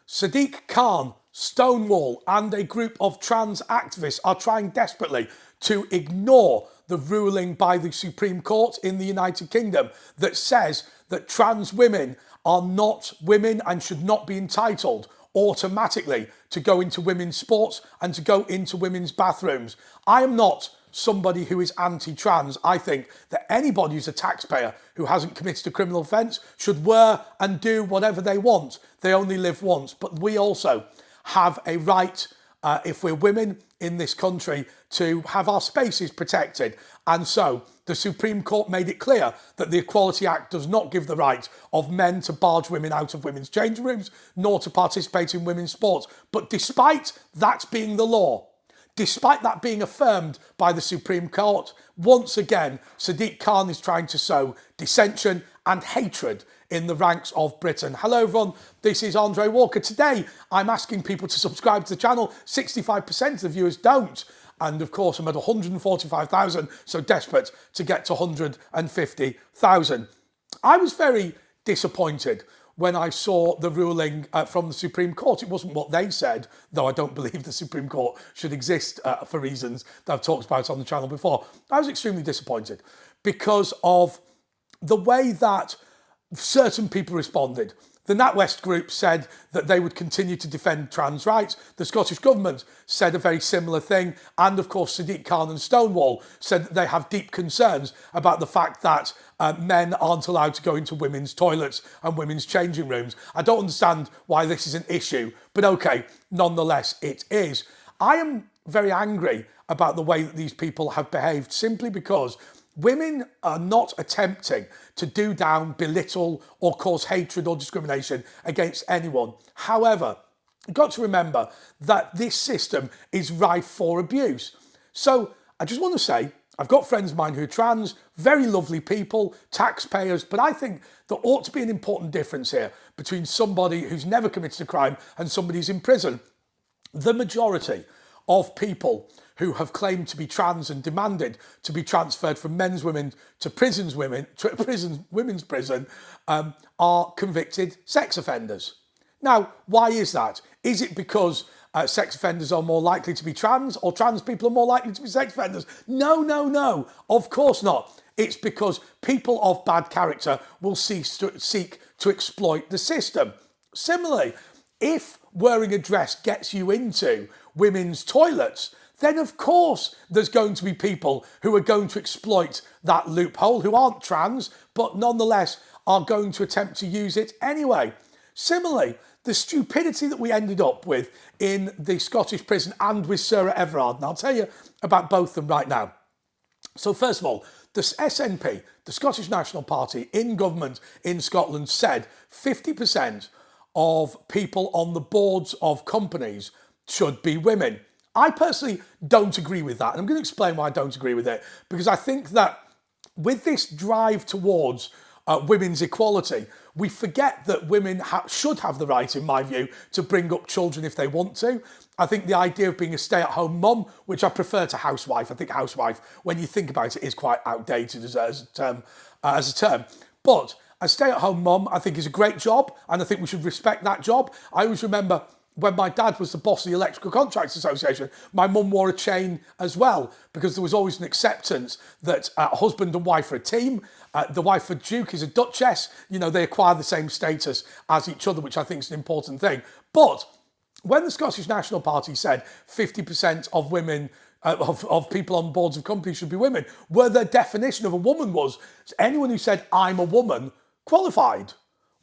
Sadiq Khan, Stonewall, and a group of trans activists are trying desperately to ignore the ruling by the Supreme Court in the United Kingdom that says that trans women are not women and should not be entitled automatically to go into women's sports and to go into women's bathrooms. I am not somebody who is anti-trans. I think that anybody who's a taxpayer who hasn't committed a criminal offence should wear and do whatever they want. They only live once. But we also have a right, if we're women in this country, to have our spaces protected. And so the Supreme Court made it clear that the Equality Act does not give the right of men to barge women out of women's changing rooms, nor to participate in women's sports. But despite that being the law, despite that being affirmed by the Supreme Court, once again, Sadiq Khan is trying to sow dissension and hatred in the ranks of Britain. Hello everyone, this is Andre Walker. Today, I'm asking people to subscribe to the channel. 65% of the viewers don't. And of course, I'm at 145,000, so desperate to get to 150,000. I was very disappointed when I saw the ruling from the Supreme Court. It wasn't what they said, though I don't believe the Supreme Court should exist for reasons that I've talked about on the channel before. I was extremely disappointed because of the way that certain people responded. The NatWest group said that they would continue to defend trans rights. The Scottish Government said a very similar thing. And of course, Sadiq Khan and Stonewall said that they have deep concerns about the fact that men aren't allowed to go into women's toilets and women's changing rooms. I don't understand why this is an issue, but okay, nonetheless, it is. I am very angry about the way that these people have behaved simply because women are not attempting to do down, belittle, or cause hatred or discrimination against anyone. However, you've got to remember that this system is rife for abuse. So I just want to say, I've got friends of mine who are trans, very lovely people, taxpayers, but I think there ought to be an important difference here between somebody who's never committed a crime and somebody who's in prison. The majority of people who have claimed to be trans and demanded to be transferred from men's women to women's prison are convicted sex offenders. Now, why is that? Is it because sex offenders are more likely to be trans, or trans people are more likely to be sex offenders? No, no, no, of course not. It's because people of bad character will seek to exploit the system. Similarly, if wearing a dress gets you into women's toilets, then of course there's going to be people who are going to exploit that loophole, who aren't trans, but nonetheless are going to attempt to use it anyway. Similarly, the stupidity that we ended up with in the Scottish prison and with Sarah Everard, and I'll tell you about both of them right now. So first of all, the SNP, the Scottish National Party in government in Scotland, said 50% of people on the boards of companies should be women. I personally don't agree with that. And I'm going to explain why I don't agree with it. Because I think that with this drive towards women's equality, we forget that women should have the right, in my view, to bring up children if they want to. I think the idea of being a stay-at-home mum, which I prefer to housewife, I think housewife, when you think about it, is quite outdated as a term. But a stay-at-home mum, I think, is a great job, and I think we should respect that job. I always remember when my dad was the boss of the Electrical Contracts Association, my mum wore a chain as well, because there was always an acceptance that husband and wife are a team. The wife of Duke is a duchess. You know, they acquire the same status as each other, which I think is an important thing. But when the Scottish National Party said 50% of women, of people on boards of companies should be women, where their definition of a woman was anyone who said, I'm a woman, qualified.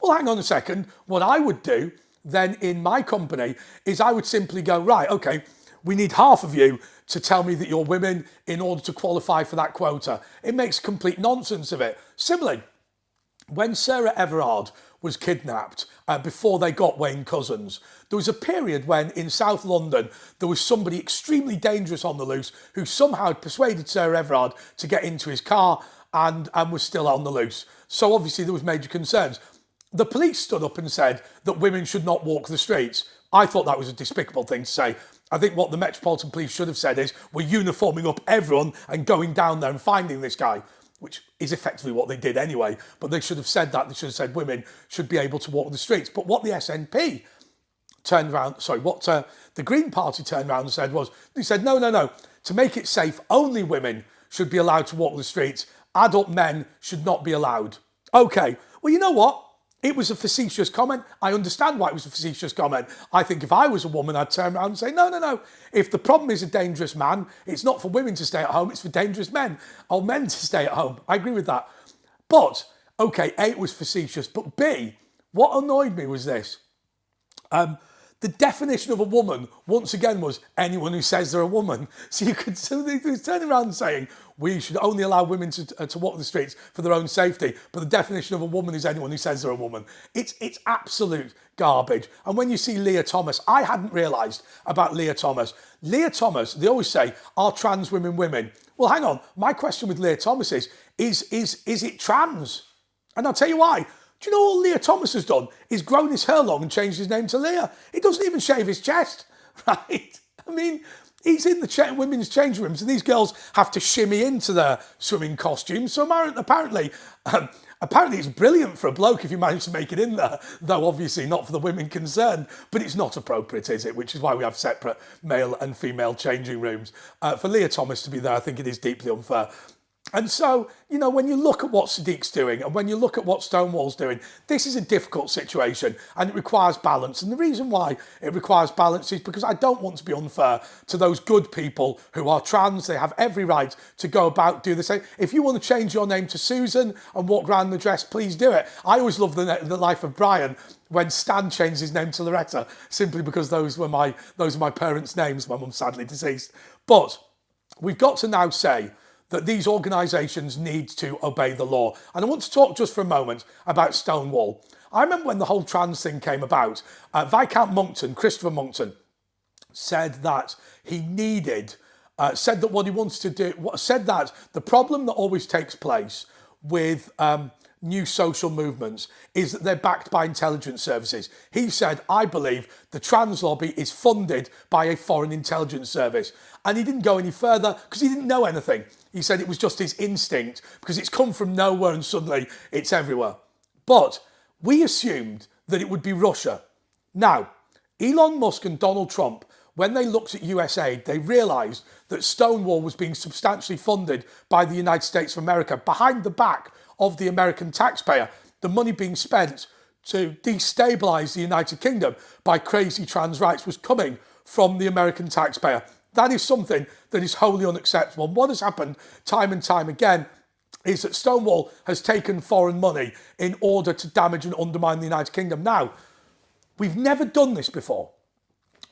Well, hang on a second. What I would do then in my company is I would simply go, right, okay, we need half of you to tell me that you're women in order to qualify for that quota. It makes complete nonsense of it. Similarly, when Sarah Everard was kidnapped before they got Wayne Couzens, there was a period when in South London there was somebody extremely dangerous on the loose who somehow had persuaded Sarah Everard to get into his car and was still on the loose. So obviously there was major concerns. The police stood up and said that women should not walk the streets. I thought that was a despicable thing to say. I think what the Metropolitan Police should have said is, we're uniforming up everyone and going down there and finding this guy, which is effectively what they did anyway. But they should have said that. They should have said women should be able to walk the streets. But what the SNP turned around, sorry, what the Green Party turned around and said was, they said, no, no, no, to make it safe, only women should be allowed to walk the streets. Adult men should not be allowed. Okay, well, you know what? It was a facetious comment. I understand why it was a facetious comment. I think if I was a woman, I'd turn around and say, no, no, no. If the problem is a dangerous man, it's not for women to stay at home, it's for dangerous men, or men to stay at home. I agree with that. But, okay, A, it was facetious, but B, what annoyed me was this. The definition of a woman, once again, was anyone who says they're a woman. So they turn around saying, we should only allow women to walk the streets for their own safety. But the definition of a woman is anyone who says they're a woman. It's absolute garbage. And when you see Lia Thomas, I hadn't realised about Lia Thomas. Lia Thomas, they always say, are trans women women? Well, hang on. My question with Lia Thomas is it trans? And I'll tell you why. Do you know all Lia Thomas has done? He's grown his hair long and changed his name to Lia. He doesn't even shave his chest, right? I mean, he's in the women's changing rooms and these girls have to shimmy into their swimming costumes. So apparently it's brilliant for a bloke if you manage to make it in there, though obviously not for the women concerned. But it's not appropriate, is it? Which is why we have separate male and female changing rooms. For Lia Thomas to be there, I think it is deeply unfair. And so, you know, when you look at what Sadiq's doing and when you look at what Stonewall's doing, this is a difficult situation and it requires balance. And the reason why it requires balance is because I don't want to be unfair to those good people who are trans. They have every right to go about, do the same. If you want to change your name to Susan and walk around the dress, please do it. I always love the life of Brian when Stan changed his name to Loretta, simply because those were my parents' names. My mum's sadly deceased. But we've got to now say that these organisations need to obey the law. And I want to talk just for a moment about Stonewall. I remember when the whole trans thing came about, Viscount Monkton, Christopher Monkton, said that he needed, said that what he wanted to do, said that the problem that always takes place with new social movements is that they're backed by intelligence services. He said, I believe the trans lobby is funded by a foreign intelligence service. And he didn't go any further because he didn't know anything. He said it was just his instinct because it's come from nowhere and suddenly it's everywhere. But we assumed that it would be Russia. Now, Elon Musk and Donald Trump, when they looked at US aid, they realised that Stonewall was being substantially funded by the United States of America behind the back of the American taxpayer, the money being spent to destabilise the United Kingdom by crazy trans rights was coming from the American taxpayer. That is something that is wholly unacceptable. And what has happened time and time again is that Stonewall has taken foreign money in order to damage and undermine the United Kingdom. Now, we've never done this before,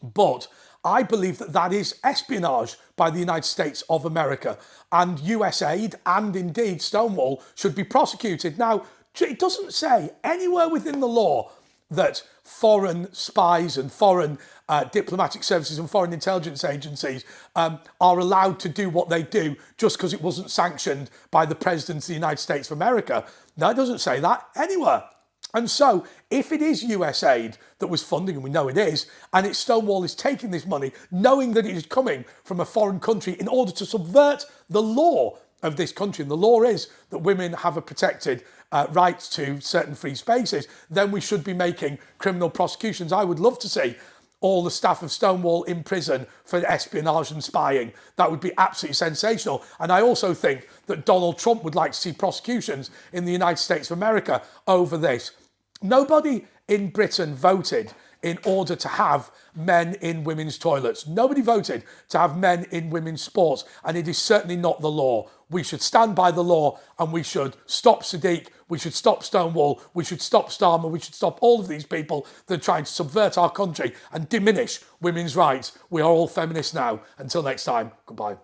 but I believe that that is espionage by the United States of America, and US aid and indeed Stonewall should be prosecuted. Now, it doesn't say anywhere within the law that foreign spies and foreign diplomatic services and foreign intelligence agencies are allowed to do what they do just because it wasn't sanctioned by the President of the United States of America. No, it doesn't say that anywhere. And so, if it is US aid that was funding, and we know it is, and it's Stonewall is taking this money, knowing that it is coming from a foreign country in order to subvert the law of this country, and the law is that women have a protected right to certain free spaces, then we should be making criminal prosecutions. I would love to see all the staff of Stonewall in prison for espionage and spying. That would be absolutely sensational. And I also think that Donald Trump would like to see prosecutions in the United States of America over this. Nobody in Britain voted in order to have men in women's toilets. Nobody voted to have men in women's sports, and it is certainly not the law. We should stand by the law, and we should stop Sadiq, we should stop Stonewall, we should stop Starmer, we should stop all of these people that are trying to subvert our country and diminish women's rights. We are all feminists now. Until next time, goodbye.